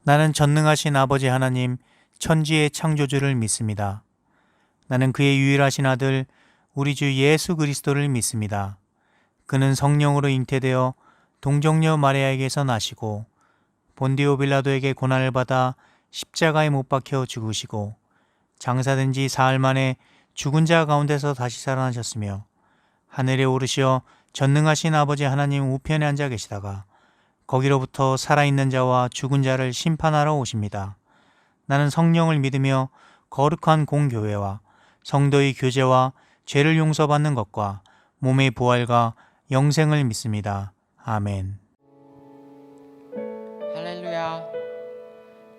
나는 전능하신 아버지 하나님, 천지의 창조주를 믿습니다. 나는 그의 유일하신 아들, 우리 주 예수 그리스도를 믿습니다. 그는 성령으로 잉태되어 동정녀 마리아에게서 나시고 본디오 빌라도에게 고난을 받아 십자가에 못 박혀 죽으시고 장사된 지 사흘 만에 죽은 자 가운데서 다시 살아나셨으며 하늘에 오르시어 전능하신 아버지 하나님 우편에 앉아 계시다가 거기로부터 살아있는 자와 죽은 자를 심판하러 오십니다. 나는 성령을 믿으며 거룩한 공교회와 성도의 교제와 죄를 용서받는 것과 몸의 부활과 영생을 믿습니다. 아멘. 할렐루야.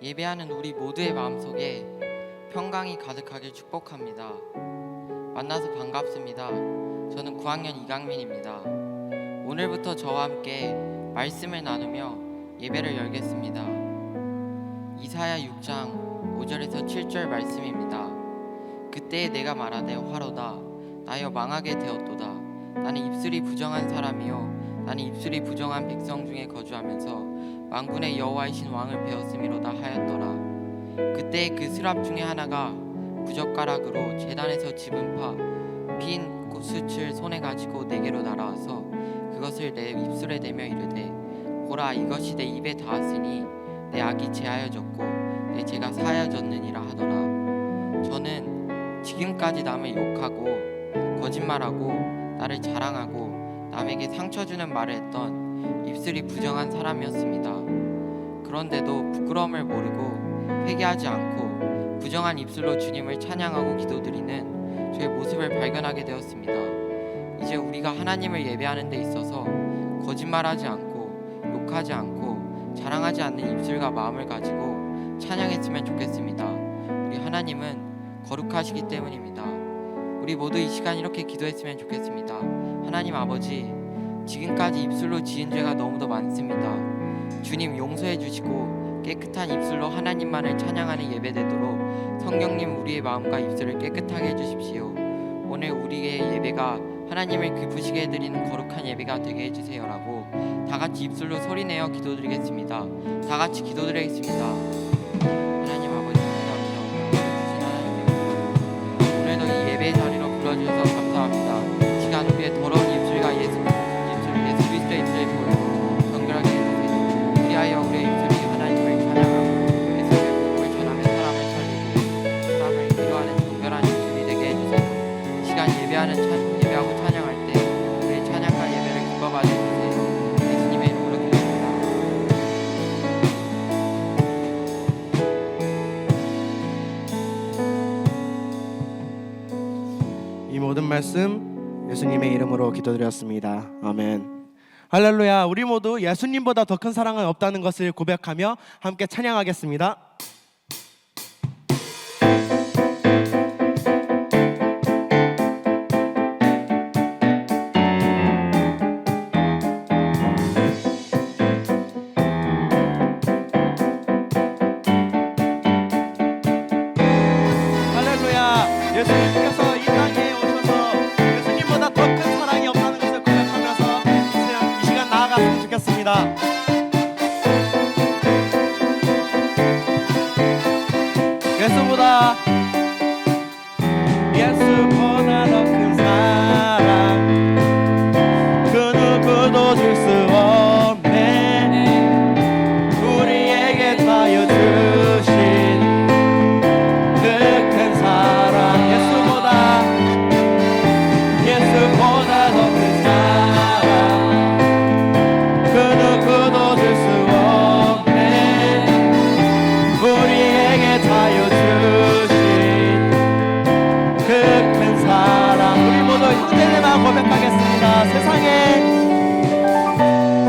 예배하는 우리 모두의 마음속에 평강이 가득하길 축복합니다. 만나서 반갑습니다. 저는 9학년 이강민입니다. 오늘부터 저와 함께 말씀을 나누며 예배를 열겠습니다. 이사야 6장 5절에서 7절 말씀입니다. 그때에 내가 말하되 화로다 나여 망하게 되었도다. 나는 입술이 부정한 사람이요 나는 입술이 부정한 백성 중에 거주하면서 만군의 여호와이신 왕을 배웠음이로다 하였더라. 그때 그 스랍 중에 하나가 부젓가락으로 제단에서 집은 핀 숯을 손에 가지고 내게로 날아와서 그것을 내 입술에 대며 이르되 보라 이것이 내 입에 닿았으니 내 악이 제하여졌고 내 죄가 사하여졌느니라 하더라. 저는 지금까지 남을 욕하고 거짓말하고 나를 자랑하고 남에게 상처 주는 말을 했던 입술이 부정한 사람이었습니다. 그런데도 부끄러움을 모르고 회개하지 않고 부정한 입술로 주님을 찬양하고 기도드리는 저의 모습을 발견하게 되었습니다. 이제 우리가 하나님을 예배하는 데 있어서 거짓말하지 않고 욕하지 않고 자랑하지 않는 입술과 마음을 가지고 찬양했으면 좋겠습니다. 우리 하나님은 거룩하시기 때문입니다. 우리 모두 이 시간 이렇게 기도했으면 좋겠습니다. 하나님 아버지, 지금까지 입술로 지은 죄가 너무도 많습니다. 주님 용서해 주시고 깨끗한 입술로 하나님만을 찬양하는 예배되도록 성령님 우리의 마음과 입술을 깨끗하게 해주십시오. 오늘 우리의 예배가 하나님을 기쁘시게 해드리는 거룩한 예배가 되게 해주세요라고 다같이 입술로 소리내어 기도드리겠습니다. 다같이 기도드리겠습니다. 하나님 아버지 감사합니다. 오늘도 이 예배의 자리로 불러주셔서 감사합니다. 시간 우리의 더러운 입술과 예수 그리스도의 입술에 보이고 정결하게 해주세요. 우리하여 우리의 입술이 하나님을 찬양하고 예수의 복음을 전하며 사람을 살리고 사람을 위로하는 정결한 입술이 되게 해주세요. 시간 예배하고 찬양할 때 우리의 찬양과 예배를 기뻐받아 주세요. 예수님의 이름으로 기도합니다. 이 모든 말씀 예수님의 이름으로 기도드렸습니다. 아멘. 할렐루야. 우리 모두 예수님보다 더 큰 사랑은 없다는 것을 고백하며 함께 찬양하겠습니다. 할렐루야. 예수님께서 이 땅에 오셔서 예수님보다 더 큰 사랑이 없다는 것을 고백하면서 이 시간 나아갔으면 좋겠습니다. 예수보다 더 큰 사랑 그 누구도 줄 수 없네. 우리에게 다여 주신 그 큰 사랑 예수보다 더 큰 사랑 그 누구도 줄 수 없네. 우리에게 다여 주신 그 큰 사랑. 우리 모두 형제들만 고백하겠습니다.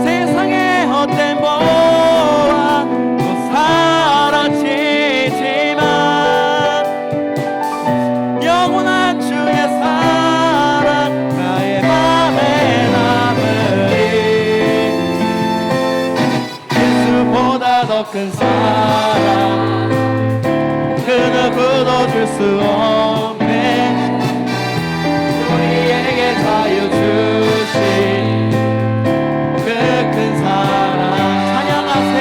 세상에 헛된 보안 또 사라지지만 영원한 주의 사랑 나의 맘에 남으리. 예수보다 더 큰 사랑 그 누구도 줄 수 없네. 우리에게 자유 주신 그 큰 사랑 찬양하세.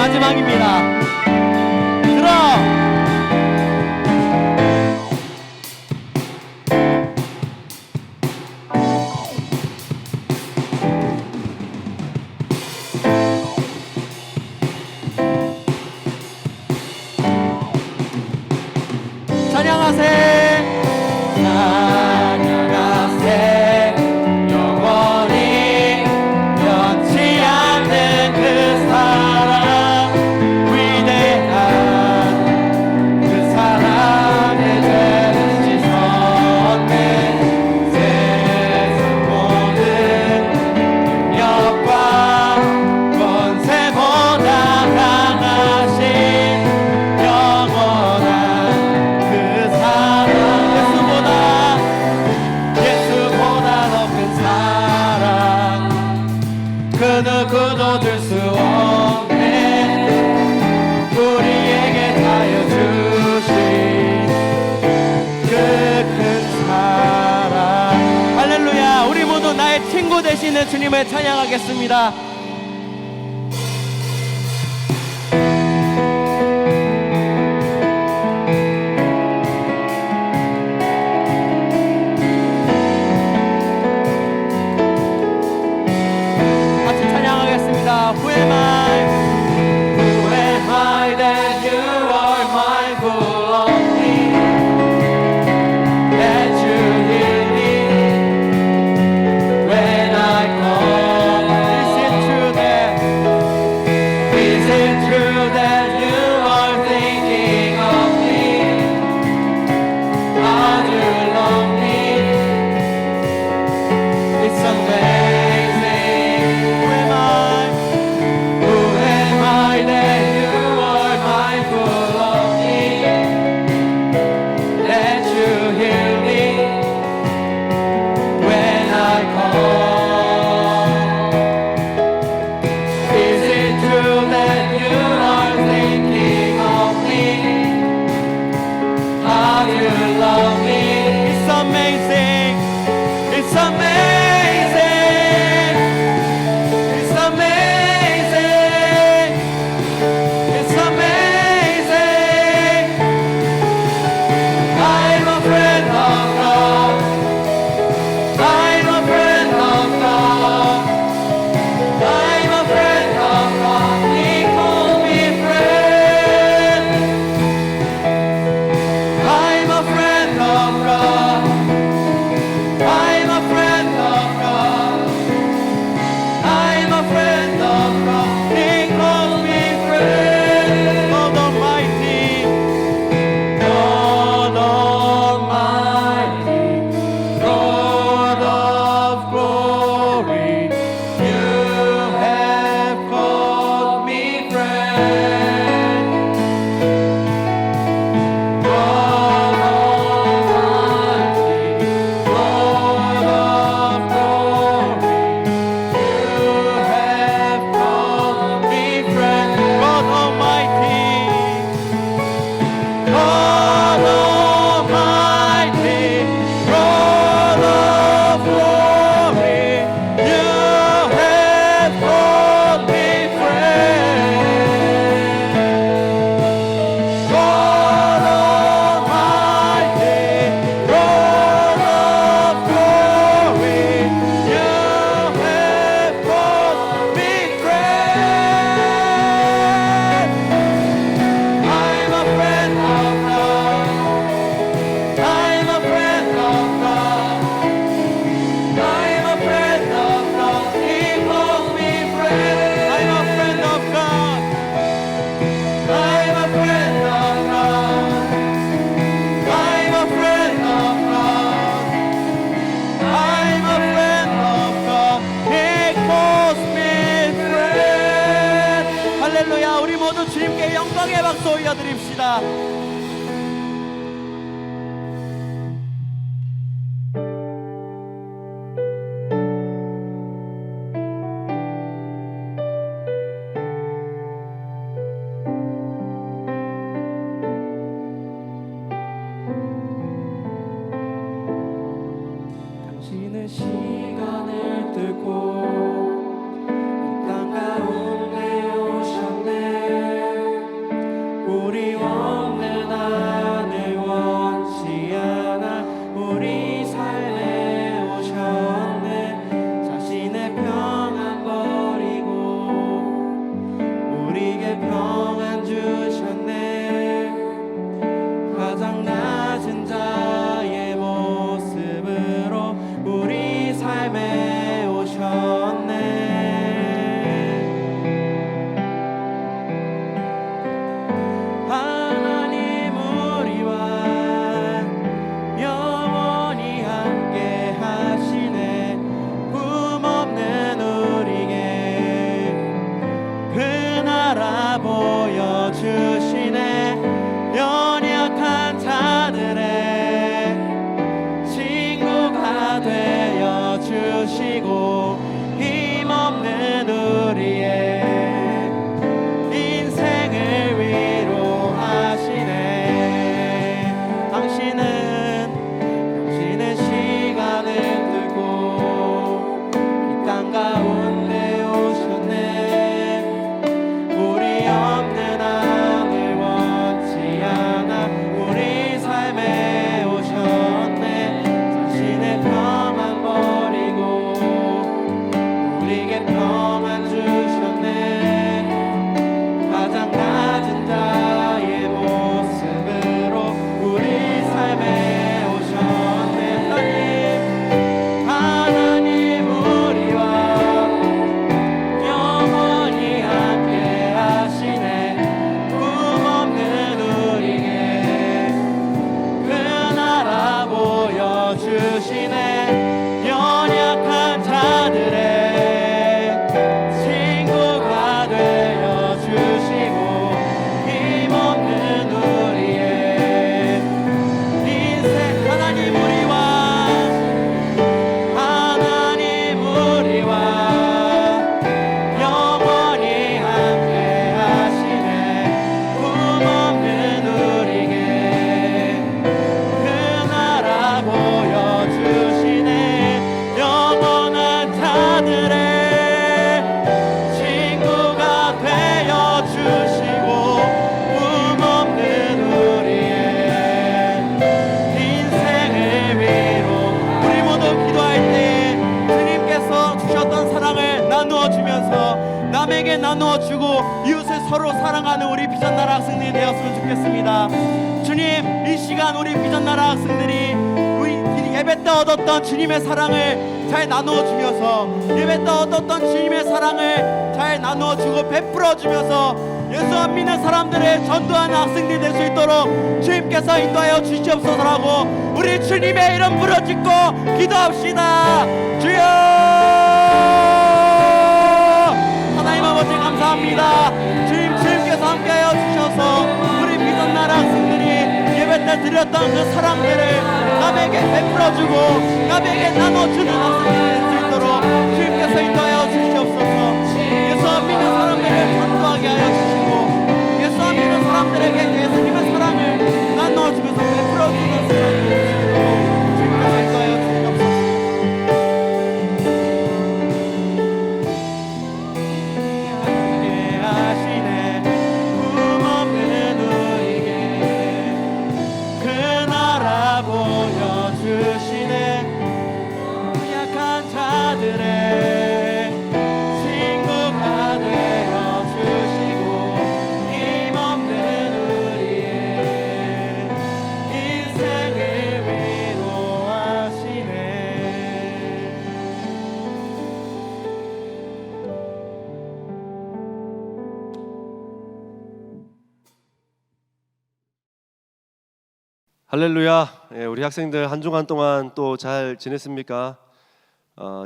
마지막입니다. 들어. 찬양하세 찬양하세 영원히 변치 않는 그 사랑 위대한 그 사랑의 죄를 씻었네 세상 모든 능력과 권세보다 강하신 영원한 그 사랑 예수보다 더 큰 사랑 그 누구도 줄 수 없네 우리에게 다여 주신 그 큰 사랑 할렐루야 우리 모두 나의 친구 되시는 주님을 찬양하겠습니다. 같이 찬양하겠습니다. Who am I? Who am I that you are mindful of me? That you hear me when I call. Is it true that? Is it true that you are thinking of me? How you love me? It's amazing. Who am I? Who am I that you are mindful of me? That you hear me when I call. Is it true that you are thinking of me? How you love me? It's amazing. It's amazing. It's amazing. It's amazing. I'm a friend of God. I'm a friend of God. I'm a friend of God. He calls me friend. I'm a friend of God. I'm a friend of God. I'm a friend of God. He calls me friend. God Almighty, God Almighty, God of glory, you have called me friend. God Almighty, God of glory, you have called me friend. God Almighty, God Almighty, God of glory, you have called me friend. God Almighty, God of glory, you have called me friend. I'm a friend of God. I'm a friend of God. I'm a friend of God. He calls me friend. I'm a friend of God. I'm a friend of God. I'm a friend of God. I'm a friend of God. He calls me friend. 할렐루야. 우리 모두 주님께 영광의 박수 올려드립시다. 당신은 시간을 뚫고 이 땅 가운데 오셨네 생명만 주셨네. 가장 낮은 자의 모습으로 우리 삶에 오셨네. 하나님 우리와 영원히 함께 하시네. 꿈없는 우리에게 그 나라 보여주시네. 연약한 자들의 친구가 되어주시고 힘없는 우리의 인생 하나님 우리와 영원히 함께 하시네. 꿈없는 우리에게 그 나라 보여주시네. 영원한 자들의 친구가 되어주시고 꿈없는 우리의 인생을 위로 우리 모두 기도할 때 주님께서 주셨던 사랑을 나누어 주면서 남에게 나누어 주고 이웃을 서로 사랑하는 우리 비전나라 학생들이 되었으면 좋겠습니다. 주님, 이 시간 우리 비전나라 학생들이 우리 예배 때 얻었던 주님의 사랑을 잘 나누어 주면서 예배 때 얻었던 주님의 사랑을 잘 나누어 주고 베풀어 주면서 예수 안 믿는 사람들을 전도하는 학생들이 될 수 있도록 주님께서 인도하여 주시옵소서라고 우리 주님의 이름 부르짖고 기도합시다. 주여! 하나님 아버지 감사합니다. 주님께서 함께하여 주셔서 우리 비전나라 학생들이 예배 때 드렸던 그 사랑들을 남에게 베풀어주고 남에게 나눠주는 학생들이 될 수 있도록 주님께서 인도하여 주시옵소서. 예수 안 믿는 사람들을 전도하게 하여 주시고 예수 안 믿는 사람들에게 예수님의 사랑을 나눠주면서 베풀어주는 사람들이 될 수 있도록 주님께서 인도하여 주시옵소서. 함께 하시네. 꿈없는 우리에게 그 나라 보여주시네. 약한 자들의 친구가 되어주시고 힘없는 우리의 인생을 위로하시네. 할렐루야. 우리 학생들 한 주간 동안 또 잘 지냈습니까?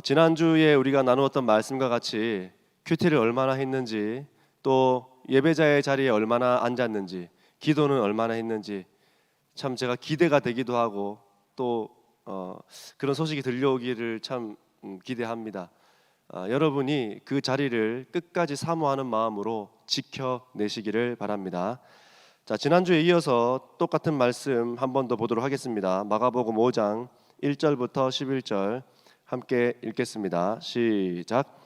지난주에 우리가 나누었던 말씀과 같이 큐티를 얼마나 했는지, 또 예배자의 자리에 얼마나 앉았는지, 기도는 얼마나 했는지 참 제가 기대가 되기도 하고 또 그런 소식이 들려오기를 참 기대합니다. 여러분이 그 자리를 끝까지 사모하는 마음으로 지켜내시기를 바랍니다. 자, 지난주에 이어서 똑같은 말씀 한 번 더 보도록 하겠습니다. 마가복음 5장 1절부터 11절 함께 읽겠습니다. 시작.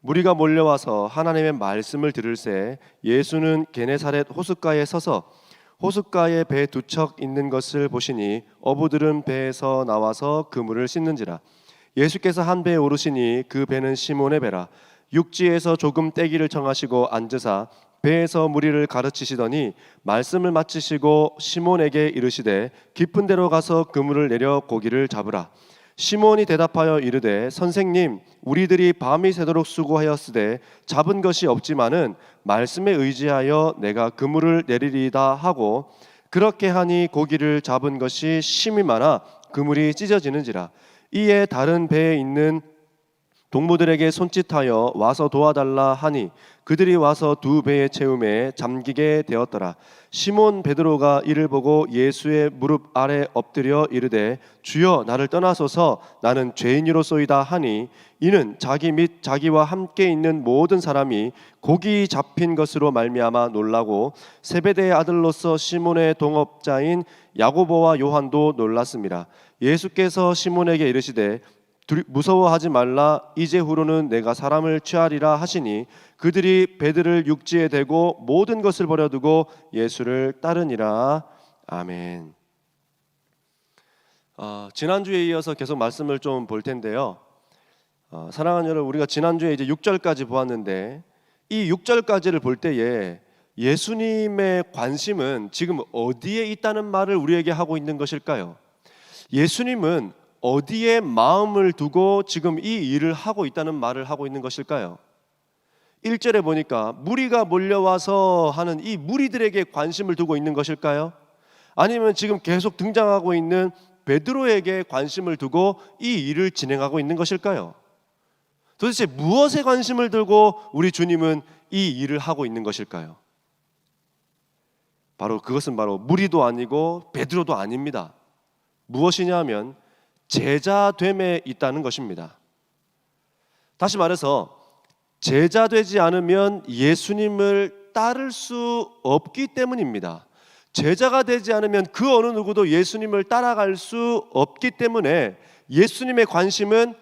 무리가 몰려와서 하나님의 말씀을 들을새 예수는 게네사렛 호숫가에 서서 호숫가에 배 두 척 있는 것을 보시니 어부들은 배에서 나와서 그물을 씻는지라. 예수께서 한 배에 오르시니 그 배는 시몬의 배라. 육지에서 조금 떼기를 청하시고 앉으사 배에서 무리를 가르치시더니 말씀을 마치시고 시몬에게 이르시되 깊은 데로 가서 그물을 내려 고기를 잡으라. 시몬이 대답하여 이르되 선생님, 우리들이 밤이 새도록 수고하였으되 잡은 것이 없지만은 말씀에 의지하여 내가 그물을 내리리이다 하고, 그렇게 하니 고기를 잡은 것이 심히 많아 그물이 찢어지는지라. 이에 다른 배에 있는 동무들에게 손짓하여 와서 도와달라 하니 그들이 와서 두 배의 채움에 잠기게 되었더라. 시몬 베드로가 이를 보고 예수의 무릎 아래 엎드려 이르되 주여, 나를 떠나소서, 나는 죄인이로소이다 하니, 이는 자기 및 자기와 함께 있는 모든 사람이 고기 잡힌 것으로 말미암아 놀라고 세베대의 아들로서 시몬의 동업자인 야고보와 요한도 놀랐습니다. 예수께서 시몬에게 이르시되 무서워하지 말라, 이제후로는 내가 사람을 취하리라 하시니 그들이 배들을 육지에 대고 모든 것을 버려두고 예수를 따르니라. 아멘. 지난주에 이어서 계속 말씀을 좀 볼 텐데요. 사랑하는 여러분, 우리가 지난주에 이제 6절까지 보았는데 이 6절까지를 볼 때에 예수님의 관심은 지금 어디에 있다는 말을 우리에게 하고 있는 것일까요? 예수님은 어디에 마음을 두고 지금 이 일을 하고 있다는 말을 하고 있는 것일까요? 1절에 보니까 무리가 몰려와서 하는 이 무리들에게 관심을 두고 있는 것일까요? 아니면 지금 계속 등장하고 있는 베드로에게 관심을 두고 이 일을 진행하고 있는 것일까요? 도대체 무엇에 관심을 두고 우리 주님은 이 일을 하고 있는 것일까요? 그것은 바로 무리도 아니고 베드로도 아닙니다. 무엇이냐면 제자됨에 있다는 것입니다. 다시 말해서 제자 되지 않으면 예수님을 따를 수 없기 때문입니다. 제자가 되지 않으면 그 어느 누구도 예수님을 따라갈 수 없기 때문에 예수님의 관심은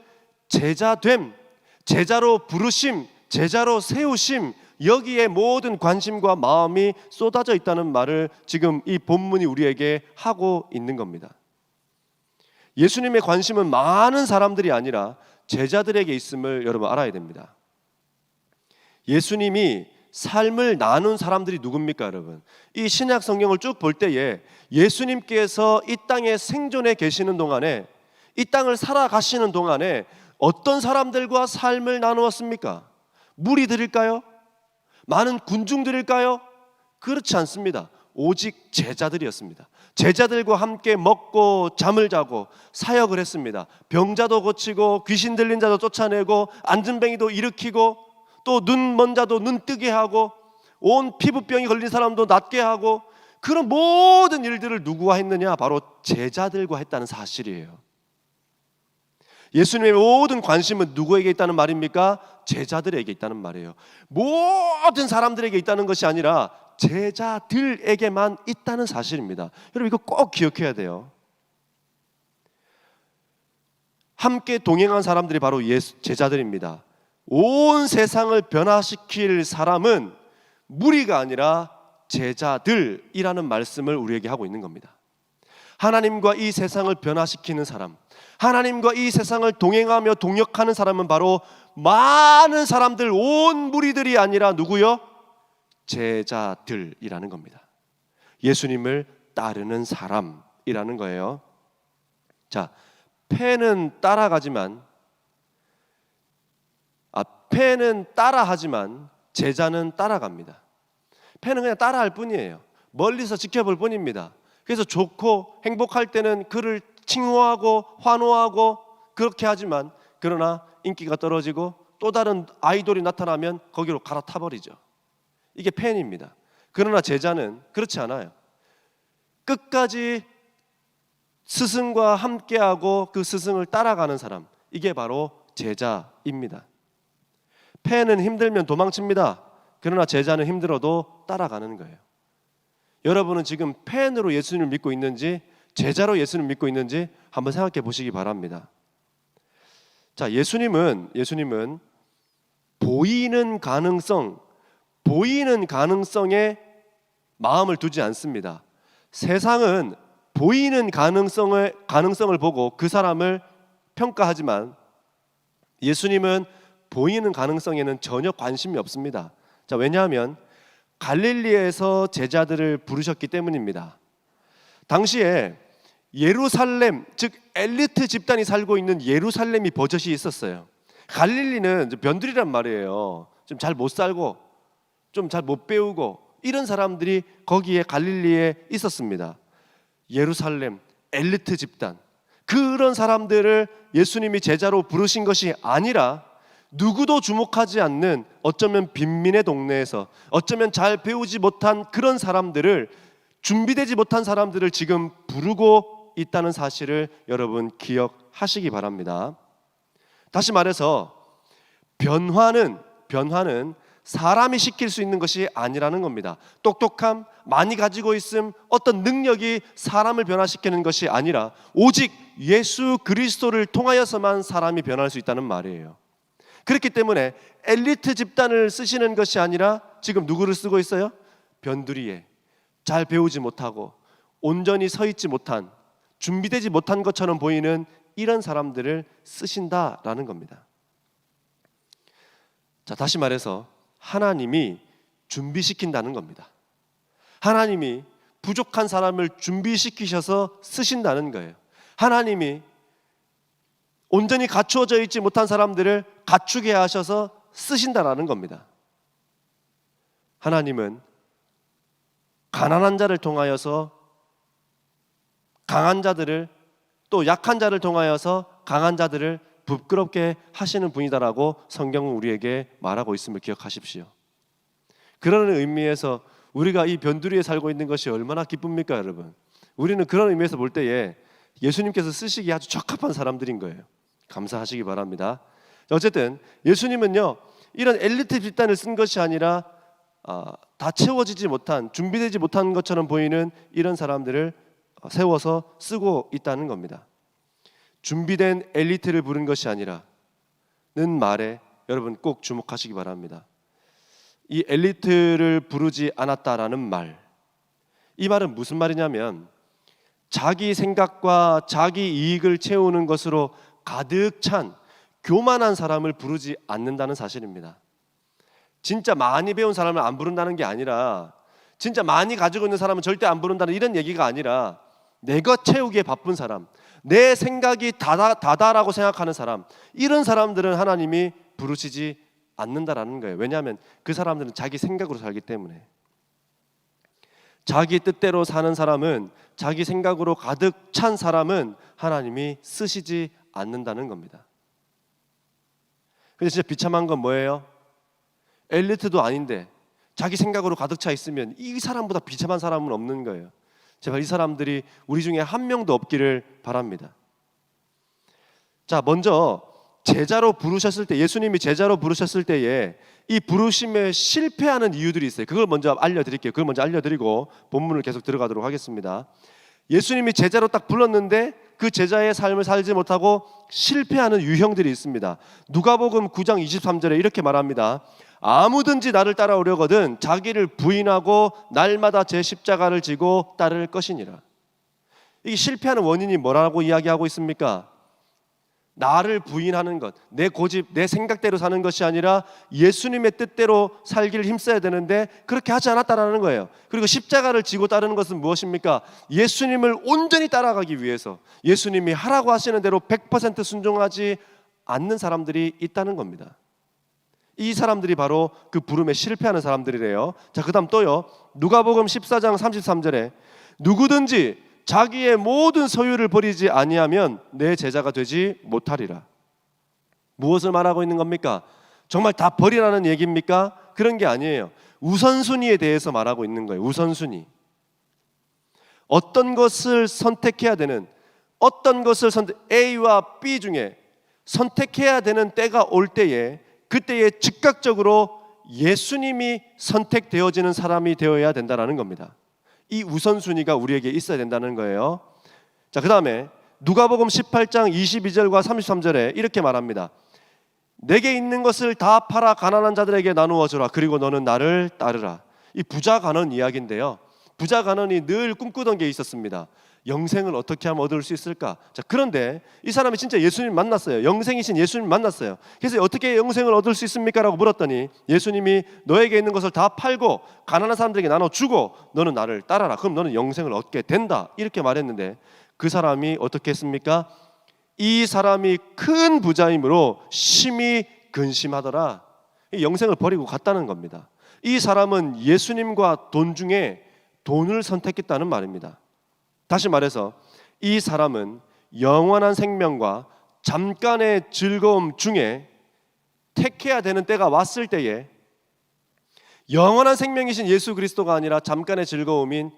제자됨, 제자로 부르심, 제자로 세우심, 여기에 모든 관심과 마음이 쏟아져 있다는 말을 지금 이 본문이 우리에게 하고 있는 겁니다. 예수님의 관심은 많은 사람들이 아니라 제자들에게 있음을 여러분 알아야 됩니다. 예수님이 삶을 나눈 사람들이 누굽니까, 여러분? 이 신약 성경을 쭉 볼 때에 예수님께서 이 땅에 생존해 계시는 동안에, 이 땅을 살아가시는 동안에 어떤 사람들과 삶을 나누었습니까? 무리들일까요? 많은 군중들일까요? 그렇지 않습니다. 오직 제자들이었습니다. 제자들과 함께 먹고 잠을 자고 사역을 했습니다. 병자도 고치고 귀신 들린 자도 쫓아내고 안진뱅이도 일으키고 또 눈 먼 자도 눈 뜨게 하고 온 피부병이 걸린 사람도 낫게 하고, 그런 모든 일들을 누구와 했느냐? 바로 제자들과 했다는 사실이에요. 예수님의 모든 관심은 누구에게 있다는 말입니까? 제자들에게 있다는 말이에요. 모든 사람들에게 있다는 것이 아니라 제자들에게만 있다는 사실입니다. 여러분, 이거 꼭 기억해야 돼요. 함께 동행한 사람들이 바로 제자들입니다. 온 세상을 변화시킬 사람은 무리가 아니라 제자들이라는 말씀을 우리에게 하고 있는 겁니다. 하나님과 이 세상을 변화시키는 사람, 하나님과 이 세상을 동행하며 동역하는 사람은 바로 많은 사람들, 온 무리들이 아니라 누구요? 제자들이라는 겁니다. 예수님을 따르는 사람이라는 거예요. 자, 패는 따라하지만 제자는 따라갑니다. 패는 그냥 따라할 뿐이에요. 멀리서 지켜볼 뿐입니다. 그래서 좋고 행복할 때는 그를 칭호하고 환호하고 그렇게 하지만, 그러나 인기가 떨어지고 또 다른 아이돌이 나타나면 거기로 갈아타버리죠. 이게 팬입니다. 그러나 제자는 그렇지 않아요. 끝까지 스승과 함께하고 그 스승을 따라가는 사람, 이게 바로 제자입니다. 팬은 힘들면 도망칩니다. 그러나 제자는 힘들어도 따라가는 거예요. 여러분은 지금 팬으로 예수님을 믿고 있는지 제자로 예수님을 믿고 있는지 한번 생각해 보시기 바랍니다. 자, 예수님은 보이는 가능성에 마음을 두지 않습니다. 세상은 보이는 가능성을 보고 그 사람을 평가하지만 예수님은 보이는 가능성에는 전혀 관심이 없습니다. 자, 왜냐하면 갈릴리에서 제자들을 부르셨기 때문입니다. 당시에 예루살렘, 즉 엘리트 집단이 살고 있는 예루살렘이 버젓이 있었어요. 갈릴리는 변두리란 말이에요. 좀 잘 못 살고 좀 잘 못 배우고 이런 사람들이 거기에 갈릴리에 있었습니다. 예루살렘 엘리트 집단, 그런 사람들을 예수님이 제자로 부르신 것이 아니라 누구도 주목하지 않는 어쩌면 빈민의 동네에서 어쩌면 잘 배우지 못한 그런 사람들을, 준비되지 못한 사람들을 지금 부르고 있다는 사실을 여러분 기억하시기 바랍니다. 다시 말해서 변화는 사람이 시킬 수 있는 것이 아니라는 겁니다. 똑똑함, 많이 가지고 있음, 어떤 능력이 사람을 변화시키는 것이 아니라 오직 예수 그리스도를 통하여서만 사람이 변할 수 있다는 말이에요. 그렇기 때문에 엘리트 집단을 쓰시는 것이 아니라 지금 누구를 쓰고 있어요? 변두리에 잘 배우지 못하고 온전히 서 있지 못한, 준비되지 못한 것처럼 보이는 이런 사람들을 쓰신다라는 겁니다. 자, 다시 말해서 하나님이 준비시킨다는 겁니다. 하나님이 부족한 사람을 준비시키셔서 쓰신다는 거예요. 하나님이 온전히 갖추어져 있지 못한 사람들을 갖추게 하셔서 쓰신다라는 겁니다. 하나님은 가난한 자를 통하여서 강한 자들을, 또 약한 자를 통하여서 강한 자들을 부끄럽게 하시는 분이다라고 성경은 우리에게 말하고 있음을 기억하십시오. 그런 의미에서 우리가 이 변두리에 살고 있는 것이 얼마나 기쁩니까, 여러분? 우리는 그런 의미에서 볼 때에 예수님께서 쓰시기에 아주 적합한 사람들인 거예요. 감사하시기 바랍니다. 어쨌든 예수님은요, 이런 엘리트 집단을 쓴 것이 아니라 다 채워지지 못한, 준비되지 못한 것처럼 보이는 이런 사람들을 세워서 쓰고 있다는 겁니다. 준비된 엘리트를 부른 것이 아니라는 말에 여러분 꼭 주목하시기 바랍니다. 이 엘리트를 부르지 않았다라는 말, 이 말은 무슨 말이냐면 자기 생각과 자기 이익을 채우는 것으로 가득 찬 교만한 사람을 부르지 않는다는 사실입니다. 진짜 많이 배운 사람을 안 부른다는 게 아니라, 진짜 많이 가지고 있는 사람은 절대 안 부른다는 이런 얘기가 아니라, 내 것 채우기에 바쁜 사람, 내 생각이 다다라고 생각하는 사람, 이런 사람들은 하나님이 부르시지 않는다라는 거예요. 왜냐하면 그 사람들은 자기 생각으로 살기 때문에. 자기 뜻대로 사는 사람은, 자기 생각으로 가득 찬 사람은 하나님이 쓰시지 않는다는 겁니다. 근데 진짜 비참한 건 뭐예요? 엘리트도 아닌데 자기 생각으로 가득 차 있으면 이 사람보다 비참한 사람은 없는 거예요. 제발 이 사람들이 우리 중에 한 명도 없기를 바랍니다. 자, 먼저 제자로 부르셨을 때, 예수님이 제자로 부르셨을 때에 이 부르심에 실패하는 이유들이 있어요. 그걸 먼저 알려드릴게요. 그걸 먼저 알려드리고 본문을 계속 들어가도록 하겠습니다. 예수님이 제자로 딱 불렀는데 그 제자의 삶을 살지 못하고 실패하는 유형들이 있습니다. 누가복음 9장 23절에 이렇게 말합니다. 아무든지 나를 따라오려거든 자기를 부인하고 날마다 제 십자가를 지고 따를 것이니라. 이 실패하는 원인이 뭐라고 이야기하고 있습니까? 나를 부인하는 것, 내 고집, 내 생각대로 사는 것이 아니라 예수님의 뜻대로 살기를 힘써야 되는데 그렇게 하지 않았다라는 거예요. 그리고 십자가를 지고 따르는 것은 무엇입니까? 예수님을 온전히 따라가기 위해서 예수님이 하라고 하시는 대로 100% 순종하지 않는 사람들이 있다는 겁니다. 이 사람들이 바로 그 부름에 실패하는 사람들이래요. 자, 그 다음 또요, 누가복음 14장 33절에 누구든지 자기의 모든 소유를 버리지 아니하면 내 제자가 되지 못하리라. 무엇을 말하고 있는 겁니까? 정말 다 버리라는 얘기입니까? 그런 게 아니에요. 우선순위에 대해서 말하고 있는 거예요. 우선순위. 어떤 것을 선택해야 되는, 어떤 것을 A와 B 중에 선택해야 되는 때가 올 때에, 그때에 즉각적으로 예수님이 선택되어지는 사람이 되어야 된다는 겁니다. 이 우선순위가 우리에게 있어야 된다는 거예요. 자, 그 다음에 누가복음 18장 22절과 33절에 이렇게 말합니다. 내게 있는 것을 다 팔아 가난한 자들에게 나누어 주라. 그리고 너는 나를 따르라. 이 부자 간원 이야기인데요, 부자 간원이 늘 꿈꾸던 게 있었습니다. 영생을 어떻게 하면 얻을 수 있을까? 자, 그런데 이 사람이 진짜 예수님 만났어요. 영생이신 예수님 만났어요. 그래서 어떻게 영생을 얻을 수 있습니까? 라고 물었더니 예수님이 너에게 있는 것을 다 팔고 가난한 사람들에게 나눠주고 너는 나를 따라라. 그럼 너는 영생을 얻게 된다. 이렇게 말했는데 그 사람이 어떻게 했습니까? 이 사람이 큰 부자이므로 심히 근심하더라. 영생을 버리고 갔다는 겁니다. 이 사람은 예수님과 돈 중에 돈을 선택했다는 말입니다. 다시 말해서 이 사람은 영원한 생명과 잠깐의 즐거움 중에 택해야 되는 때가 왔을 때에 영원한 생명이신 예수 그리스도가 아니라 잠깐의 즐거움인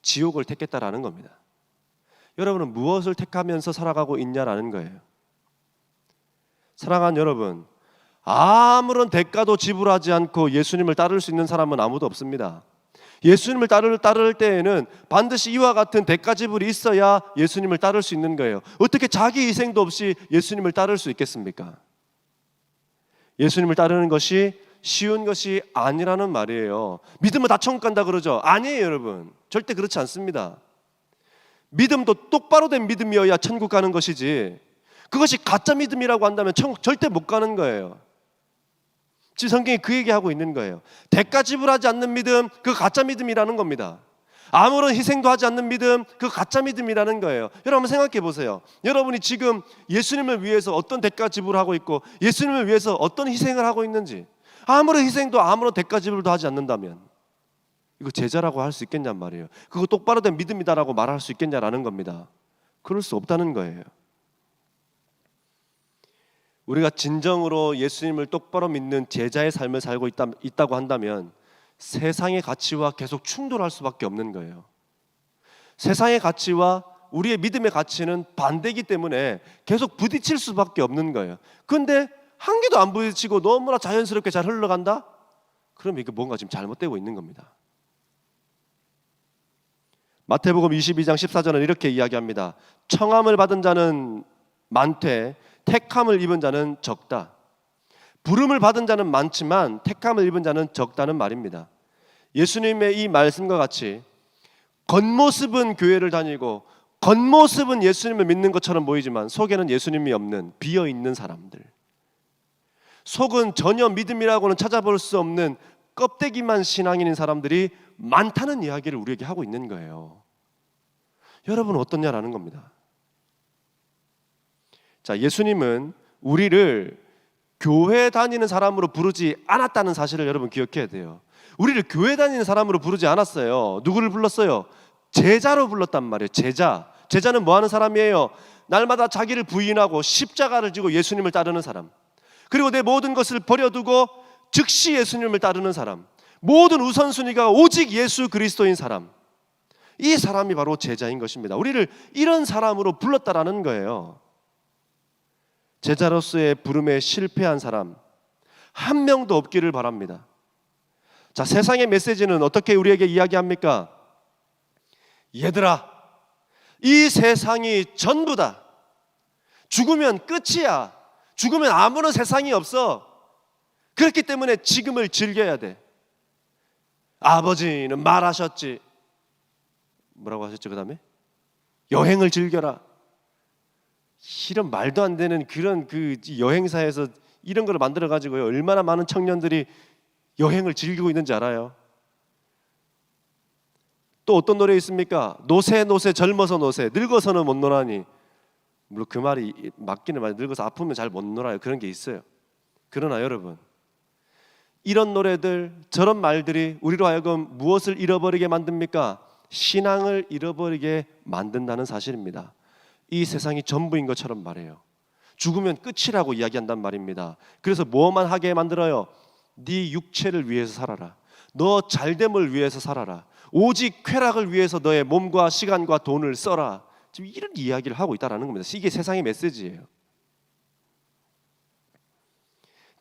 지옥을 택했다라는 겁니다. 여러분은 무엇을 택하면서 살아가고 있냐라는 거예요. 사랑하는 여러분, 아무런 대가도 지불하지 않고 예수님을 따를 수 있는 사람은 아무도 없습니다. 예수님을 따를 때에는 반드시 이와 같은 대가 지불이 있어야 예수님을 따를 수 있는 거예요. 어떻게 자기 희생도 없이 예수님을 따를 수 있겠습니까? 예수님을 따르는 것이 쉬운 것이 아니라는 말이에요. 믿으면 다 천국 간다 그러죠? 아니에요, 여러분. 절대 그렇지 않습니다. 믿음도 똑바로 된 믿음이어야 천국 가는 것이지, 그것이 가짜 믿음이라고 한다면 천국 절대 못 가는 거예요. 지금 성경이 그 얘기하고 있는 거예요. 대가 지불하지 않는 믿음, 그 가짜 믿음이라는 겁니다. 아무런 희생도 하지 않는 믿음, 그 가짜 믿음이라는 거예요. 여러분 한번 생각해 보세요. 여러분이 지금 예수님을 위해서 어떤 대가 지불하고 있고 예수님을 위해서 어떤 희생을 하고 있는지, 아무런 희생도 아무런 대가 지불도 하지 않는다면 이거 제자라고 할 수 있겠냔 말이에요. 그거 똑바로 된 믿음이다라고 말할 수 있겠냐라는 겁니다. 그럴 수 없다는 거예요. 우리가 진정으로 예수님을 똑바로 믿는 제자의 삶을 살고 있다고 한다면 세상의 가치와 계속 충돌할 수밖에 없는 거예요. 세상의 가치와 우리의 믿음의 가치는 반대이기 때문에 계속 부딪힐 수밖에 없는 거예요. 그런데 한 개도 안 부딪히고 너무나 자연스럽게 잘 흘러간다? 그럼 이게 뭔가 지금 잘못되고 있는 겁니다. 마태복음 22장 14절은 이렇게 이야기합니다. 청함을 받은 자는 많되 택함을 입은 자는 적다. 부름을 받은 자는 많지만 택함을 입은 자는 적다는 말입니다. 예수님의 이 말씀과 같이 겉모습은 교회를 다니고 겉모습은 예수님을 믿는 것처럼 보이지만 속에는 예수님이 없는 비어있는 사람들, 속은 전혀 믿음이라고는 찾아볼 수 없는 껍데기만 신앙인인 사람들이 많다는 이야기를 우리에게 하고 있는 거예요. 여러분은 어떻냐라는 겁니다. 자, 예수님은 우리를 교회 다니는 사람으로 부르지 않았다는 사실을 여러분 기억해야 돼요. 우리를 교회 다니는 사람으로 부르지 않았어요. 누구를 불렀어요? 제자로 불렀단 말이에요. 제자. 제자는 뭐 하는 사람이에요? 날마다 자기를 부인하고 십자가를 지고 예수님을 따르는 사람. 그리고 내 모든 것을 버려두고 즉시 예수님을 따르는 사람. 모든 우선순위가 오직 예수 그리스도인 사람. 이 사람이 바로 제자인 것입니다. 우리를 이런 사람으로 불렀다라는 거예요. 제자로서의 부름에 실패한 사람 한 명도 없기를 바랍니다. 자, 세상의 메시지는 어떻게 우리에게 이야기합니까? 얘들아, 이 세상이 전부다. 죽으면 끝이야. 죽으면 아무런 세상이 없어. 그렇기 때문에 지금을 즐겨야 돼. 아버지는 말하셨지. 뭐라고 하셨죠? 그 다음에 여행을 즐겨라. 이런 말도 안 되는 그런 그 여행사에서 이런 걸 만들어 가지고요, 얼마나 많은 청년들이 여행을 즐기고 있는지 알아요? 또 어떤 노래 있습니까? 노세 노세 젊어서 노세 늙어서는 못 놀아니. 물론 그 말이 맞기는 많이, 늙어서 아프면 잘 못 놀아요. 그런 게 있어요. 그러나 여러분, 이런 노래들, 저런 말들이 우리로 하여금 무엇을 잃어버리게 만듭니까? 신앙을 잃어버리게 만든다는 사실입니다. 이 세상이 전부인 것처럼 말해요. 죽으면 끝이라고 이야기한단 말입니다. 그래서 뭐만 하게 만들어요? 네 육체를 위해서 살아라. 너 잘됨을 위해서 살아라. 오직 쾌락을 위해서 너의 몸과 시간과 돈을 써라. 지금 이런 이야기를 하고 있다는 겁니다. 이게 세상의 메시지예요.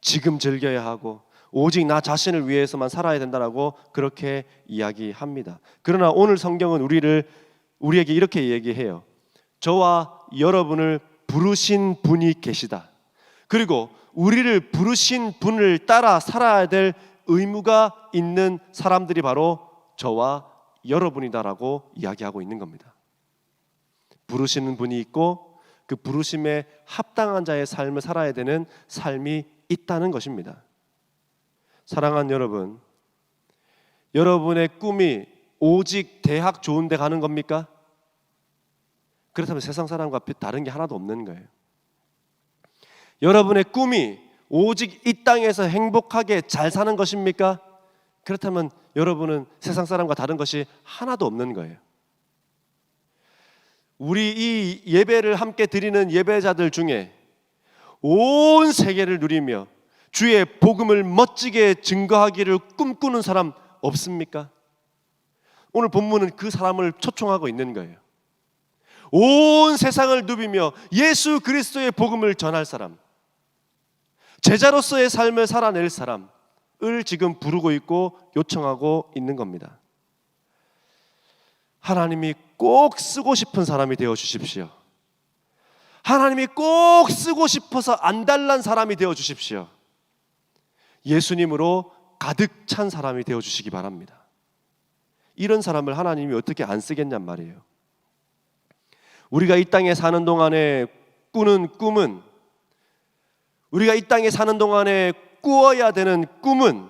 지금 즐겨야 하고 오직 나 자신을 위해서만 살아야 된다라고 그렇게 이야기합니다. 그러나 오늘 성경은 우리에게 이렇게 얘기해요. 저와 여러분을 부르신 분이 계시다. 그리고 우리를 부르신 분을 따라 살아야 될 의무가 있는 사람들이 바로 저와 여러분이다라고 이야기하고 있는 겁니다. 부르시는 분이 있고 그 부르심에 합당한 자의 삶을 살아야 되는 삶이 있다는 것입니다. 사랑하는 여러분, 여러분의 꿈이 오직 대학 좋은 데 가는 겁니까? 그렇다면 세상 사람과 다른 게 하나도 없는 거예요. 여러분의 꿈이 오직 이 땅에서 행복하게 잘 사는 것입니까? 그렇다면 여러분은 세상 사람과 다른 것이 하나도 없는 거예요. 우리 이 예배를 함께 드리는 예배자들 중에 온 세계를 누리며 주의 복음을 멋지게 증거하기를 꿈꾸는 사람 없습니까? 오늘 본문은 그 사람을 초청하고 있는 거예요. 온 세상을 누비며 예수 그리스도의 복음을 전할 사람, 제자로서의 삶을 살아낼 사람을 지금 부르고 있고 요청하고 있는 겁니다. 하나님이 꼭 쓰고 싶은 사람이 되어 주십시오. 하나님이 꼭 쓰고 싶어서 안달난 사람이 되어 주십시오. 예수님으로 가득 찬 사람이 되어 주시기 바랍니다. 이런 사람을 하나님이 어떻게 안 쓰겠냔 말이에요. 우리가 이 땅에 사는 동안에 꾸는 꿈은, 우리가 이 땅에 사는 동안에 꾸어야 되는 꿈은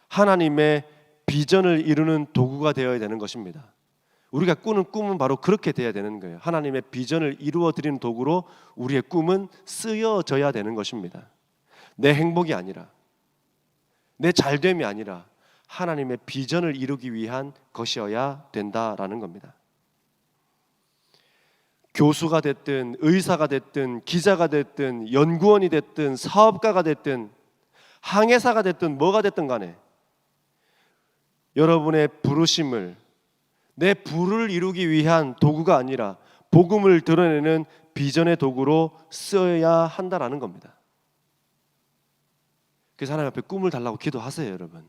하나님의 비전을 이루는 도구가 되어야 되는 것입니다. 우리가 꾸는 꿈은 바로 그렇게 돼야 되는 거예요. 하나님의 비전을 이루어 드리는 도구로 우리의 꿈은 쓰여져야 되는 것입니다. 내 행복이 아니라, 내 잘됨이 아니라 하나님의 비전을 이루기 위한 것이어야 된다라는 겁니다. 교수가 됐든 의사가 됐든 기자가 됐든 연구원이 됐든 사업가가 됐든 항해사가 됐든 뭐가 됐든 간에 여러분의 부르심을 내 부를 이루기 위한 도구가 아니라 복음을 드러내는 비전의 도구로 쓰여야 한다라는 겁니다. 그래서 하나님 앞에 꿈을 달라고 기도하세요, 여러분.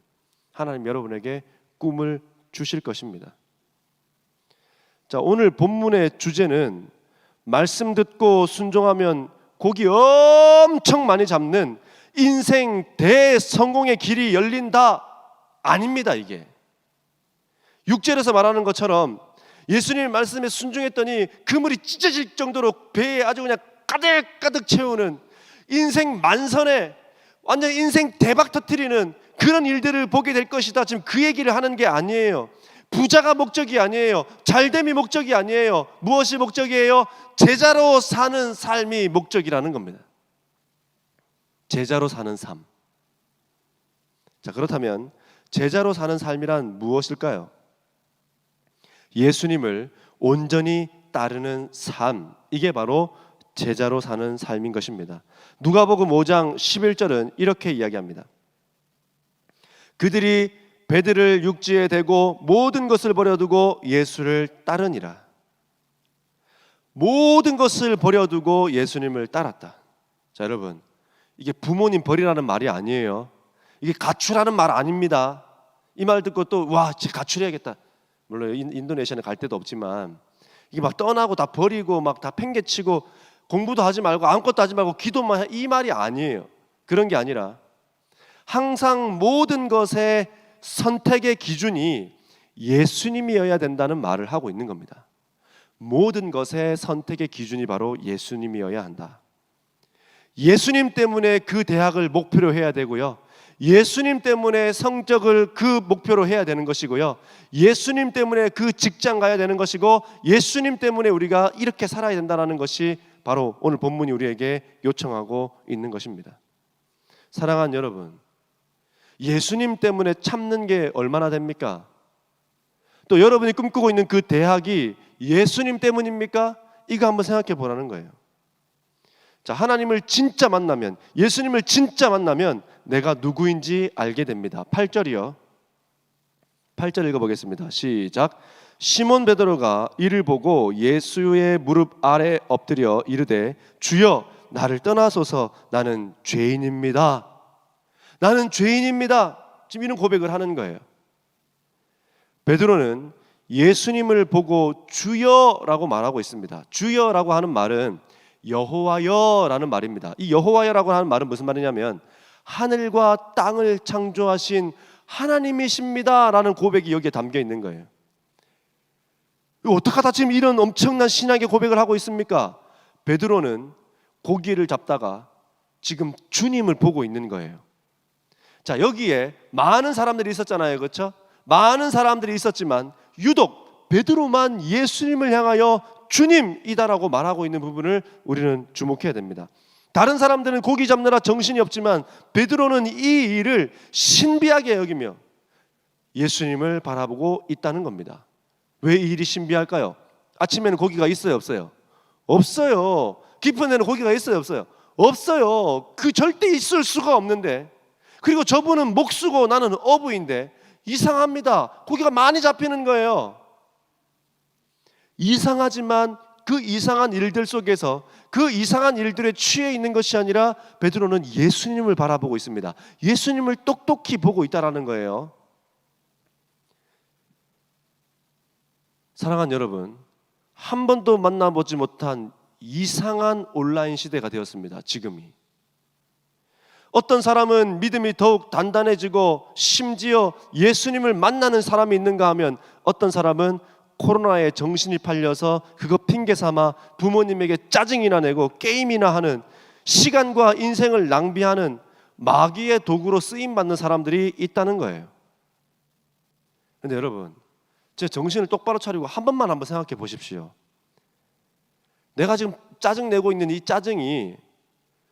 하나님 여러분에게 꿈을 주실 것입니다. 자, 오늘 본문의 주제는 말씀 듣고 순종하면 고기 엄청 많이 잡는 인생 대성공의 길이 열린다 아닙니다. 이게 6절에서 말하는 것처럼 예수님 말씀에 순종했더니 그물이 찢어질 정도로 배에 아주 그냥 가득가득 채우는 인생 만선에 완전 인생 대박 터뜨리는 그런 일들을 보게 될 것이다. 지금 그 얘기를 하는 게 아니에요. 부자가 목적이 아니에요. 잘됨이 목적이 아니에요. 무엇이 목적이에요? 제자로 사는 삶이 목적이라는 겁니다. 제자로 사는 삶. 자, 그렇다면 제자로 사는 삶이란 무엇일까요? 예수님을 온전히 따르는 삶, 이게 바로 제자로 사는 삶인 것입니다. 누가복음 5장 11절은 이렇게 이야기합니다. 그들이 배들을 육지에 대고 모든 것을 버려두고 예수를 따르니라. 모든 것을 버려두고 예수님을 따랐다. 자, 여러분, 이게 부모님 버리라는 말이 아니에요. 이게 가출하는 말 아닙니다. 이 말 듣고 또 와, 가출해야겠다. 물론 인도네시아는 갈 데도 없지만 이게 막 떠나고 다 버리고 막 다 팽개치고 공부도 하지 말고 아무것도 하지 말고 기도만 해, 이 말이 아니에요. 그런 게 아니라 항상 모든 것의 선택의 기준이 예수님이어야 된다는 말을 하고 있는 겁니다. 모든 것의 선택의 기준이 바로 예수님이어야 한다. 예수님 때문에 그 대학을 목표로 해야 되고요. 예수님 때문에 성적을 그 목표로 해야 되는 것이고요. 예수님 때문에 그 직장 가야 되는 것이고 예수님 때문에 우리가 이렇게 살아야 된다는 것이 바로 오늘 본문이 우리에게 요청하고 있는 것입니다. 사랑하는 여러분, 예수님 때문에 참는 게 얼마나 됩니까? 또 여러분이 꿈꾸고 있는 그 대학이 예수님 때문입니까? 이거 한번 생각해 보라는 거예요. 자, 하나님을 진짜 만나면, 예수님을 진짜 만나면 내가 누구인지 알게 됩니다. 8절이요. 8절 읽어보겠습니다. 시작. 시몬 베드로가 이를 보고 예수의 무릎 아래 엎드려 이르되 주여 나를 떠나소서 나는 죄인입니다. 나는 죄인입니다. 지금 이런 고백을 하는 거예요. 베드로는 예수님을 보고 주여라고 말하고 있습니다. 주여라고 하는 말은 여호와여라는 말입니다. 이 여호와여라고 하는 말은 무슨 말이냐면 하늘과 땅을 창조하신 하나님이십니다라는 고백이 여기에 담겨 있는 거예요. 어떡하다 지금 이런 엄청난 신학의 고백을 하고 있습니까? 베드로는 고기를 잡다가 지금 주님을 보고 있는 거예요. 자, 여기에 많은 사람들이 있었잖아요. 그렇죠? 많은 사람들이 있었지만 유독 베드로만 예수님을 향하여 주님이다라고 말하고 있는 부분을 우리는 주목해야 됩니다. 다른 사람들은 고기 잡느라 정신이 없지만 베드로는 이 일을 신비하게 여기며 예수님을 바라보고 있다는 겁니다. 왜 이 일이 신비할까요? 아침에는 고기가 있어요, 없어요? 없어요. 깊은 데는 고기가 있어요, 없어요? 없어요. 그 절대 있을 수가 없는데, 그리고 저분은 목수고 나는 어부인데 이상합니다. 고기가 많이 잡히는 거예요. 이상하지만 그 이상한 일들 속에서 그 이상한 일들에 취해 있는 것이 아니라 베드로는 예수님을 바라보고 있습니다. 예수님을 똑똑히 보고 있다라는 거예요. 사랑하는 여러분, 한 번도 만나보지 못한 이상한 온라인 시대가 되었습니다. 지금이. 어떤 사람은 믿음이 더욱 단단해지고 심지어 예수님을 만나는 사람이 있는가 하면 어떤 사람은 코로나에 정신이 팔려서 그거 핑계 삼아 부모님에게 짜증이나 내고 게임이나 하는, 시간과 인생을 낭비하는 마귀의 도구로 쓰임 받는 사람들이 있다는 거예요. 그런데 여러분, 제 정신을 똑바로 차리고 한번 생각해 보십시오. 내가 지금 짜증 내고 있는 이 짜증이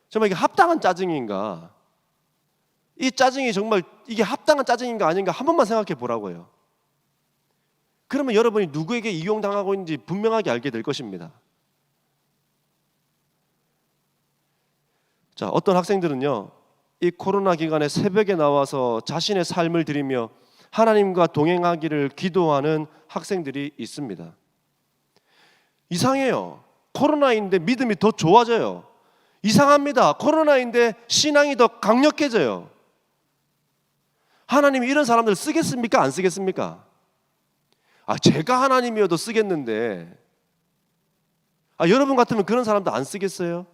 정말 이게 합당한 짜증인가? 이 짜증이 정말 이게 합당한 짜증인가 아닌가 한 번만 생각해 보라고요. 그러면 여러분이 누구에게 이용당하고 있는지 분명하게 알게 될 것입니다. 자, 어떤 학생들은요, 이 코로나 기간에 새벽에 나와서 자신의 삶을 드리며 하나님과 동행하기를 기도하는 학생들이 있습니다. 이상해요. 코로나인데 믿음이 더 좋아져요. 이상합니다. 코로나인데 신앙이 더 강력해져요. 하나님이 이런 사람들 쓰겠습니까? 안 쓰겠습니까? 제가 하나님이어도 쓰겠는데, 여러분 같으면 그런 사람도 안 쓰겠어요?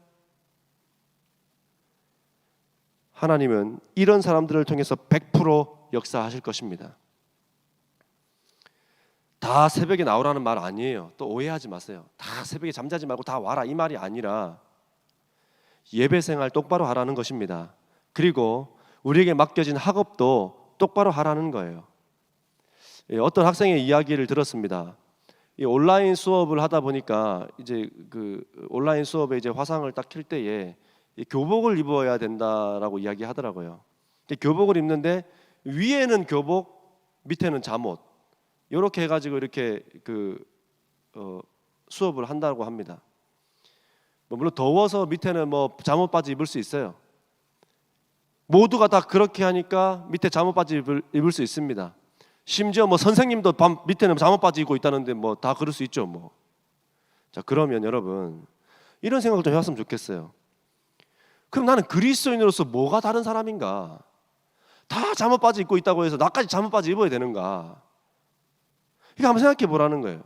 하나님은 이런 사람들을 통해서 100% 역사하실 것입니다. 다 새벽에 나오라는 말 아니에요. 또 오해하지 마세요. 다 새벽에 잠자지 말고 다 와라 이 말이 아니라 예배 생활 똑바로 하라는 것입니다. 그리고 우리에게 맡겨진 학업도 똑바로 하라는 거예요. 어떤 학생의 이야기를 들었습니다. 이 온라인 수업을 하다 보니까 이제 그 온라인 수업에 이제 화상을 딱 켤 때에 이 교복을 입어야 된다라고 이야기하더라고요. 교복을 입는데 위에는 교복, 밑에는 잠옷 이렇게 해가지고 이렇게 수업을 한다고 합니다. 물론 더워서 밑에는 뭐 잠옷 바지 입을 수 있어요. 모두가 다 그렇게 하니까 밑에 잠옷 바지 입을 수 있습니다. 심지어 뭐 선생님도 밑에는 잠옷 바지 입고 있다는데 뭐 다 그럴 수 있죠 뭐. 자, 그러면 여러분 이런 생각을 좀 해봤으면 좋겠어요. 그럼 나는 그리스도인으로서 뭐가 다른 사람인가? 다 잠옷 바지 입고 있다고 해서 나까지 잠옷 바지 입어야 되는가? 이거 한번 생각해 보라는 거예요.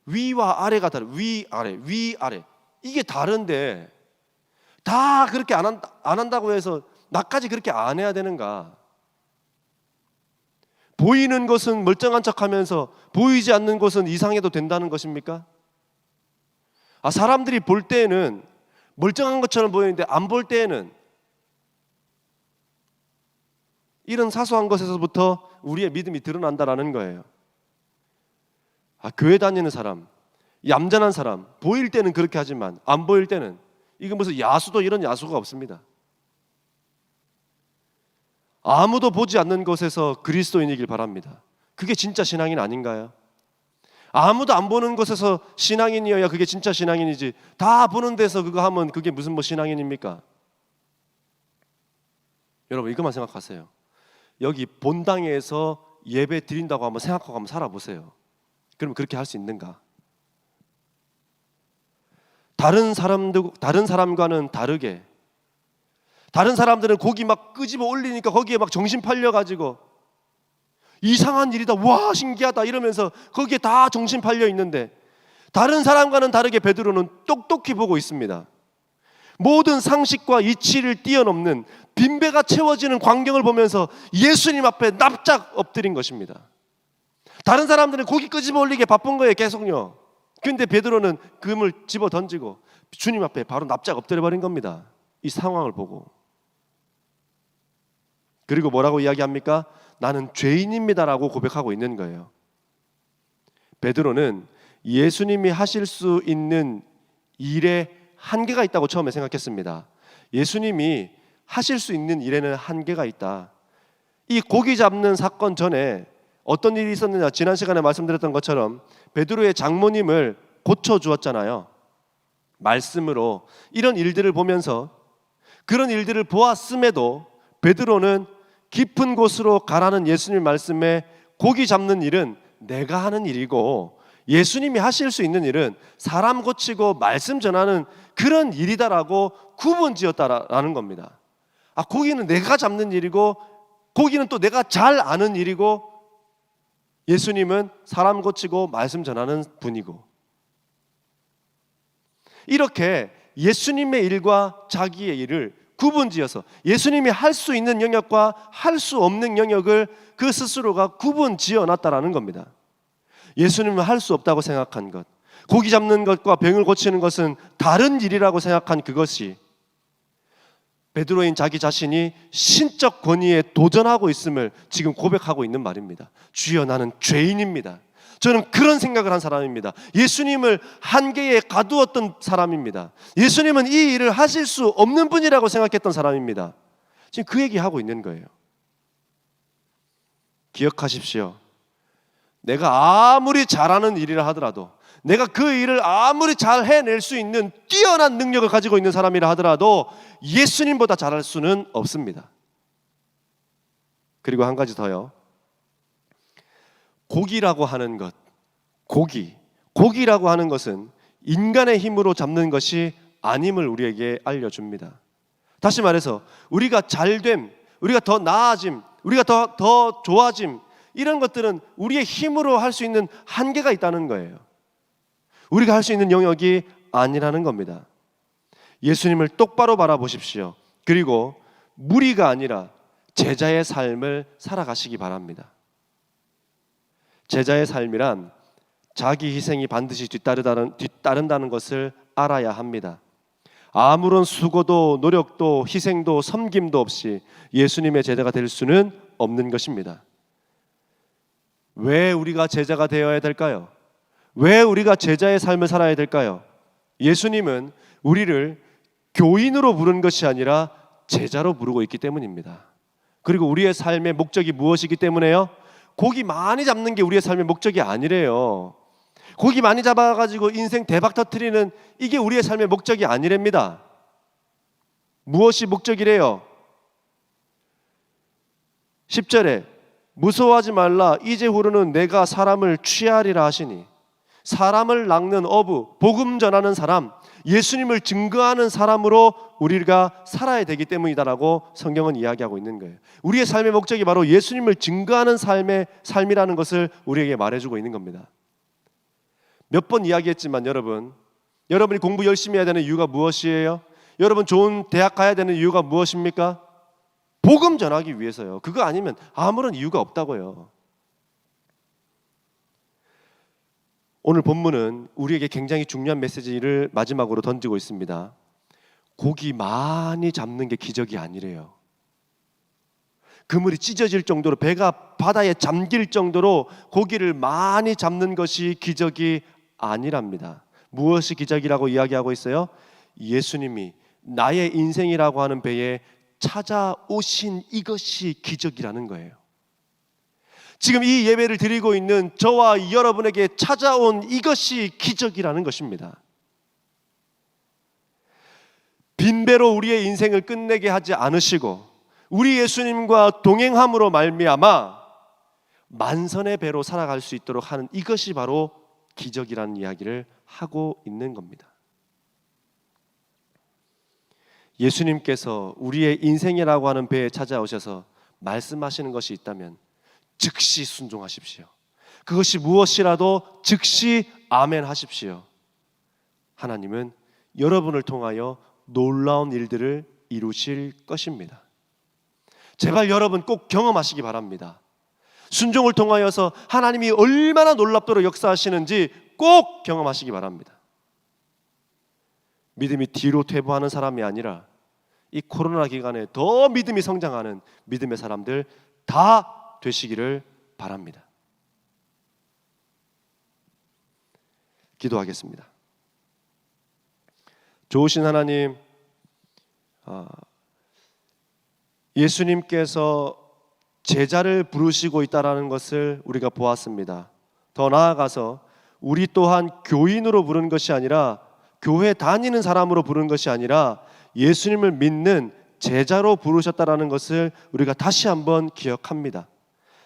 위와 아래가 다른 위 아래 이게 다른데 다 그렇게 안 한다고 해서 나까지 그렇게 안 해야 되는가? 보이는 것은 멀쩡한 척하면서 보이지 않는 것은 이상해도 된다는 것입니까? 사람들이 볼 때에는 멀쩡한 것처럼 보이는데 안 볼 때에는 이런 사소한 것에서부터 우리의 믿음이 드러난다라는 거예요. 교회 다니는 사람, 얌전한 사람, 보일 때는 그렇게 하지만 안 보일 때는 이거 무슨 야수도 이런 야수가 없습니다. 아무도 보지 않는 곳에서 그리스도인이길 바랍니다. 그게 진짜 신앙인 아닌가요? 아무도 안 보는 곳에서 신앙인이어야 그게 진짜 신앙인이지 다 보는 데서 그거 하면 그게 무슨 뭐 신앙인입니까? 여러분 이것만 생각하세요. 여기 본당에서 예배 드린다고 한번 생각하고 한번 살아보세요. 그러면 그렇게 할 수 있는가? 다른 사람과는 다르게 다른 사람들은 고기 막 끄집어 올리니까 거기에 막 정신 팔려가지고 이상한 일이다, 와 신기하다 이러면서 거기에 다 정신 팔려 있는데 다른 사람과는 다르게 베드로는 똑똑히 보고 있습니다. 모든 상식과 이치를 뛰어넘는 빈배가 채워지는 광경을 보면서 예수님 앞에 납작 엎드린 것입니다. 다른 사람들은 고기 끄집어 올리게 바쁜 거예요 계속요. 근데 베드로는 금을 집어 던지고 주님 앞에 바로 납작 엎드려 버린 겁니다. 이 상황을 보고. 그리고 뭐라고 이야기합니까? 나는 죄인입니다라고 고백하고 있는 거예요. 베드로는 예수님이 하실 수 있는 일에 한계가 있다고 처음에 생각했습니다. 예수님이 하실 수 있는 일에는 한계가 있다. 이 고기 잡는 사건 전에 어떤 일이 있었느냐, 지난 시간에 말씀드렸던 것처럼 베드로의 장모님을 고쳐주었잖아요. 말씀으로. 이런 일들을 보면서 그런 일들을 보았음에도 베드로는 깊은 곳으로 가라는 예수님 말씀에 고기 잡는 일은 내가 하는 일이고 예수님이 하실 수 있는 일은 사람 고치고 말씀 전하는 그런 일이다라고 구분지었다라는 겁니다. 고기는 내가 잡는 일이고 고기는 또 내가 잘 아는 일이고 예수님은 사람 고치고 말씀 전하는 분이고, 이렇게 예수님의 일과 자기의 일을 구분지어서 예수님이 할 수 있는 영역과 할 수 없는 영역을 그 스스로가 구분지어 놨다라는 겁니다. 예수님은 할 수 없다고 생각한 것, 고기 잡는 것과 병을 고치는 것은 다른 일이라고 생각한 그것이 베드로인 자기 자신이 신적 권위에 도전하고 있음을 지금 고백하고 있는 말입니다. 주여, 나는 죄인입니다. 저는 그런 생각을 한 사람입니다. 예수님을 한계에 가두었던 사람입니다. 예수님은 이 일을 하실 수 없는 분이라고 생각했던 사람입니다. 지금 그 얘기하고 있는 거예요. 기억하십시오. 내가 아무리 잘하는 일이라 하더라도, 내가 그 일을 아무리 잘 해낼 수 있는 뛰어난 능력을 가지고 있는 사람이라 하더라도 예수님보다 잘할 수는 없습니다. 그리고 한 가지 더요. 고기라고 하는 것, 고기라고 하는 것은 인간의 힘으로 잡는 것이 아님을 우리에게 알려줍니다. 다시 말해서 우리가 잘됨, 우리가 더 나아짐, 우리가 더 좋아짐, 이런 것들은 우리의 힘으로 할 수 있는 한계가 있다는 거예요. 우리가 할 수 있는 영역이 아니라는 겁니다. 예수님을 똑바로 바라보십시오. 그리고 무리가 아니라 제자의 삶을 살아가시기 바랍니다. 제자의 삶이란 자기 희생이 반드시 뒤따른다는 것을 알아야 합니다. 아무런 수고도 노력도 희생도 섬김도 없이 예수님의 제자가 될 수는 없는 것입니다. 왜 우리가 제자가 되어야 될까요? 왜 우리가 제자의 삶을 살아야 될까요? 예수님은 우리를 교인으로 부른 것이 아니라 제자로 부르고 있기 때문입니다. 그리고 우리의 삶의 목적이 무엇이기 때문에요? 고기 많이 잡는 게 우리의 삶의 목적이 아니래요. 고기 많이 잡아가지고 인생 대박 터뜨리는 이게 우리의 삶의 목적이 아니랍니다. 무엇이 목적이래요? 10절에 무서워하지 말라, 이제후로는 내가 사람을 취하리라 하시니, 사람을 낚는 어부, 복음 전하는 사람, 예수님을 증거하는 사람으로 우리가 살아야 되기 때문이다라고 성경은 이야기하고 있는 거예요. 우리의 삶의 목적이 바로 예수님을 증거하는 삶이라는 것을 우리에게 말해주고 있는 겁니다. 몇 번 이야기했지만 여러분이 공부 열심히 해야 되는 이유가 무엇이에요? 여러분 좋은 대학 가야 되는 이유가 무엇입니까? 복음 전하기 위해서요. 그거 아니면 아무런 이유가 없다고요. 오늘 본문은 우리에게 굉장히 중요한 메시지를 마지막으로 던지고 있습니다. 고기 많이 잡는 게 기적이 아니래요. 그물이 찢어질 정도로, 배가 바다에 잠길 정도로 고기를 많이 잡는 것이 기적이 아니랍니다. 무엇이 기적이라고 이야기하고 있어요? 예수님이 나의 인생이라고 하는 배에 찾아오신 이것이 기적이라는 거예요. 지금 이 예배를 드리고 있는 저와 여러분에게 찾아온 이것이 기적이라는 것입니다. 빈배로 우리의 인생을 끝내게 하지 않으시고 우리 예수님과 동행함으로 말미암아 만선의 배로 살아갈 수 있도록 하는 이것이 바로 기적이라는 이야기를 하고 있는 겁니다. 예수님께서 우리의 인생이라고 하는 배에 찾아오셔서 말씀하시는 것이 있다면 즉시 순종하십시오. 그것이 무엇이라도 즉시 아멘 하십시오. 하나님은 여러분을 통하여 놀라운 일들을 이루실 것입니다. 제발 여러분 꼭 경험하시기 바랍니다. 순종을 통하여서 하나님이 얼마나 놀랍도록 역사하시는지 꼭 경험하시기 바랍니다. 믿음이 뒤로 퇴보하는 사람이 아니라 이 코로나 기간에 더 믿음이 성장하는 믿음의 사람들 다 되시기를 바랍니다. 기도하겠습니다. 좋으신 하나님, 예수님께서 제자를 부르시고 있다는 것을 우리가 보았습니다. 더 나아가서 우리 또한 교인으로 부른 것이 아니라, 교회 다니는 사람으로 부른 것이 아니라 예수님을 믿는 제자로 부르셨다는 것을 우리가 다시 한번 기억합니다.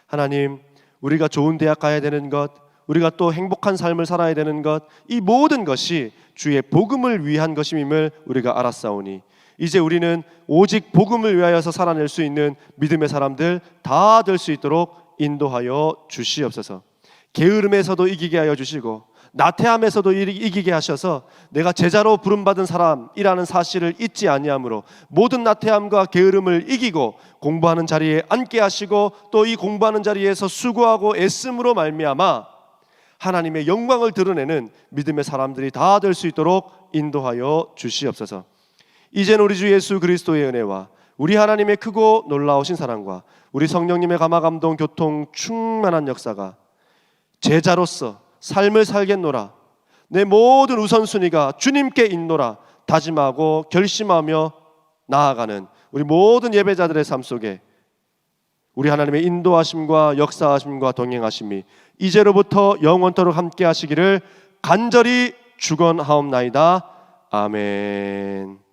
하나님, 우리가 좋은 대학 가야 되는 것, 우리가 또 행복한 삶을 살아야 되는 것, 이 모든 것이 주의 복음을 위한 것임을 우리가 알았사오니 이제 우리는 오직 복음을 위하여서 살아낼 수 있는 믿음의 사람들 다 될 수 있도록 인도하여 주시옵소서. 게으름에서도 이기게 하여 주시고 나태함에서도 이기게 하셔서 내가 제자로 부름받은 사람이라는 사실을 잊지 아니하므로 모든 나태함과 게으름을 이기고 공부하는 자리에 앉게 하시고 또 이 공부하는 자리에서 수고하고 애씀으로 말미암아 하나님의 영광을 드러내는 믿음의 사람들이 다 될 수 있도록 인도하여 주시옵소서. 이제는 우리 주 예수 그리스도의 은혜와 우리 하나님의 크고 놀라우신 사랑과 우리 성령님의 감화 감동 교통 충만한 역사가 제자로서 삶을 살겠노라, 내 모든 우선순위가 주님께 있노라 다짐하고 결심하며 나아가는 우리 모든 예배자들의 삶 속에 우리 하나님의 인도하심과 역사하심과 동행하심이 이제로부터 영원토록 함께 하시기를 간절히 축원하옵나이다. 아멘.